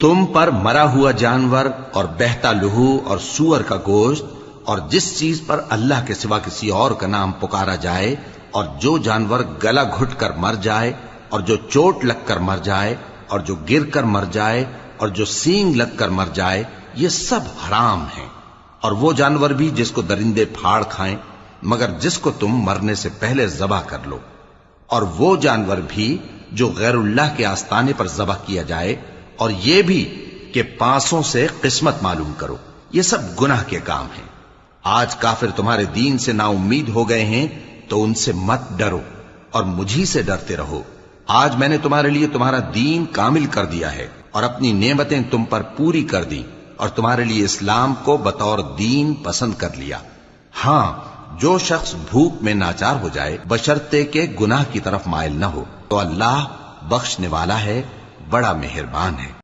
तुम पर मरा हुआ जानवर और बहता लहू और सूअर का गोश्त और जिस चीज पर अल्लाह के सिवा किसी और का नाम पुकारा जाए और जो जानवर गला घुट कर मर जाए और जो चोट लगकर मर जाए और जो गिर कर मर जाए और जो सींग लगकर मर जाए, ये सब हराम हैं। और वो जानवर भी जिसको दरिंदे फाड़ खाएं, मगर जिसको तुम मरने से पहले ज़बह कर लो। और वो जानवर भी जो गैरुल्लाह के आस्ताने पर ज़बह किया जाए, और ये भी कि पांसों से किस्मत मालूम करो। ये सब गुनाह के काम हैं। आज काफिर तुम्हारे दीन से नाउम्मीद हो गए हैं, तो उनसे मत डरो और मुझी से डरते रहो। आज मैंने तुम्हारे लिए तुम्हारा दीन कामिल कर दिया है और अपनी नेमतें तुम पर पूरी कर दी और तुम्हारे लिए इस्लाम को बतौर दीन पसंद कर लिया। हां, जो शख्स भूख में नाचार हो जाए बशर्ते के गुनाह की तरफ माइल न हो, तो अल्लाह बख्शने वाला है, बड़ा मेहरबान है।